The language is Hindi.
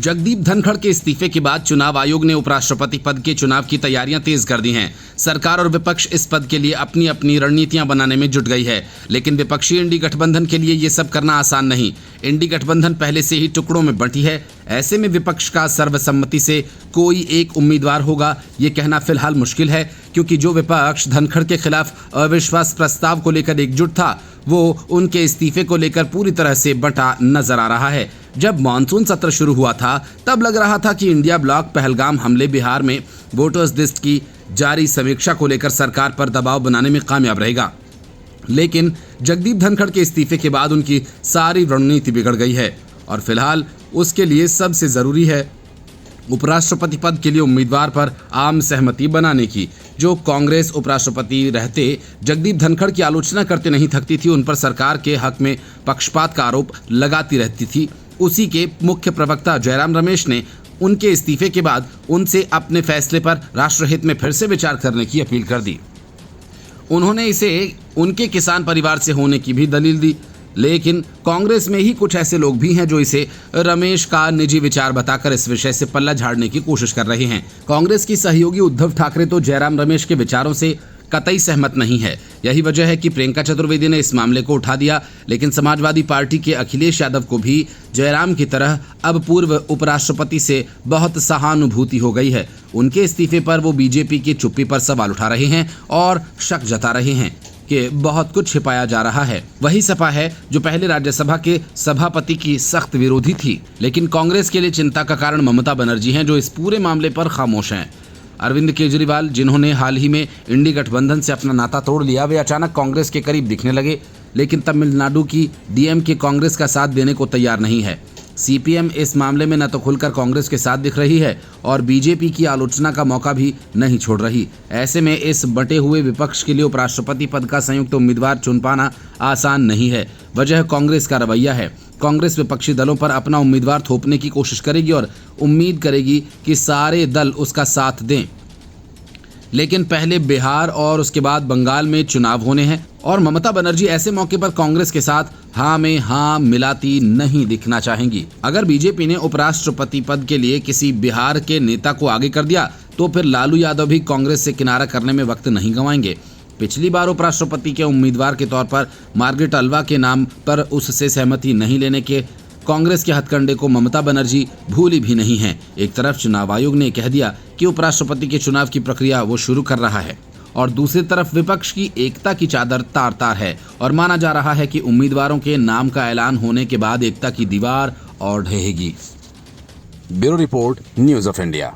जगदीप धनखड़ के इस्तीफे के बाद चुनाव आयोग ने उपराष्ट्रपति पद के चुनाव की तैयारियां तेज कर दी हैं। सरकार और विपक्ष इस पद के लिए अपनी अपनी रणनीतियां बनाने में जुट गई है, लेकिन विपक्षी इंडी गठबंधन के लिए ये सब करना आसान नहीं। इंडी गठबंधन पहले से ही टुकड़ों में बंटी है। ऐसे में विपक्ष का सर्वसम्मति से कोई एक उम्मीदवार होगा, ये कहना फिलहाल मुश्किल है, क्योंकि जो विपक्ष धनखड़ के खिलाफ अविश्वास प्रस्ताव को लेकर एकजुट था, वो उनके इस्तीफे को लेकर पूरी तरह से बंटा नजर आ रहा है। जब मानसून सत्र शुरू हुआ था, तब लग रहा था कि इंडिया ब्लॉक पहलगाम हमले, बिहार में वोटर्स लिस्ट की जारी समीक्षा को लेकर सरकार पर दबाव बनाने में कामयाब रहेगा। लेकिन जगदीप धनखड़ के इस्तीफे के बाद उनकी सारी रणनीति बिगड़ गई है और फिलहाल उसके लिए सबसे जरूरी है उपराष्ट्रपति पद के लिए उम्मीदवार पर आम सहमति बनाने की। जो कांग्रेस उपराष्ट्रपति रहते जगदीप धनखड़ की आलोचना करते नहीं थकती थी, उन पर सरकार के हक में पक्षपात का आरोप लगाती रहती थी, उसी के मुख्य प्रवक्ता जयराम रमेश ने उनके इस्तीफे के बाद उनसे अपने फैसले पर राष्ट्रहित में फिर से विचार करने की अपील कर दी। उन्होंने इसे उनके किसान परिवार से होने की भी दलील दी, लेकिन कांग्रेस में ही कुछ ऐसे लोग भी हैं जो इसे रमेश का निजी विचार बताकर इस विषय से पल्ला झाड़ने की कोशिश कर रहे हैं। कांग्रेस की सहयोगी उद्धव ठाकरे तो जयराम रमेश के विचारों से कतई सहमत नहीं है। यही वजह है कि प्रियंका चतुर्वेदी ने इस मामले को उठा दिया, लेकिन समाजवादी पार्टी के अखिलेश यादव को भी जयराम की तरह अब पूर्व उपराष्ट्रपति से बहुत सहानुभूति हो गई है। उनके इस्तीफे पर वो बीजेपी की चुप्पी पर सवाल उठा रहे हैं और शक जता रहे हैं कि बहुत कुछ छिपाया जा रहा है। वही सपा है जो पहले राज्यसभा के सभापति की सख्त विरोधी थी, लेकिन कांग्रेस के लिए चिंता का कारण ममता बनर्जी हैं, जो इस पूरे मामले पर खामोश हैं। अरविंद केजरीवाल, जिन्होंने हाल ही में इंडी गठबंधन से अपना नाता तोड़ लिया, वे अचानक कांग्रेस के करीब दिखने लगे, लेकिन तमिलनाडु की डीएमके कांग्रेस का साथ देने को तैयार नहीं है। सीपीएम इस मामले में न तो खुलकर कांग्रेस के साथ दिख रही है और बीजेपी की आलोचना का मौका भी नहीं छोड़ रही। ऐसे में इस बटे हुए विपक्ष के लिए उपराष्ट्रपति पद का संयुक्त उम्मीदवार चुन पाना आसान नहीं है। वजह कांग्रेस का रवैया है। कांग्रेस विपक्षी दलों पर अपना उम्मीदवार थोपने की कोशिश करेगी और उम्मीद करेगी कि सारे दल उसका साथ दें, लेकिन पहले बिहार और उसके बाद बंगाल में चुनाव होने हैं और ममता बनर्जी ऐसे मौके पर कांग्रेस के साथ हाँ में हाँ मिलाती नहीं दिखना चाहेंगी। अगर बीजेपी ने उपराष्ट्रपति पद के लिए किसी बिहार के नेता को आगे कर दिया, तो फिर लालू यादव भी कांग्रेस से किनारा करने में वक्त नहीं गंवाएंगे। पिछली बार उपराष्ट्रपति के उम्मीदवार के तौर पर मार्गरेट अल्वा के नाम पर उससे सहमति नहीं लेने के कांग्रेस के हथकंडे को ममता बनर्जी भूली भी नहीं है। एक तरफ चुनाव आयोग ने कह दिया कि उपराष्ट्रपति के चुनाव की प्रक्रिया वो शुरू कर रहा है और दूसरी तरफ विपक्ष की एकता की चादर तार तार है और माना जा रहा है कि उम्मीदवारों के नाम का ऐलान होने के बाद एकता की दीवार और ढहेगी। Bureau report, news of India.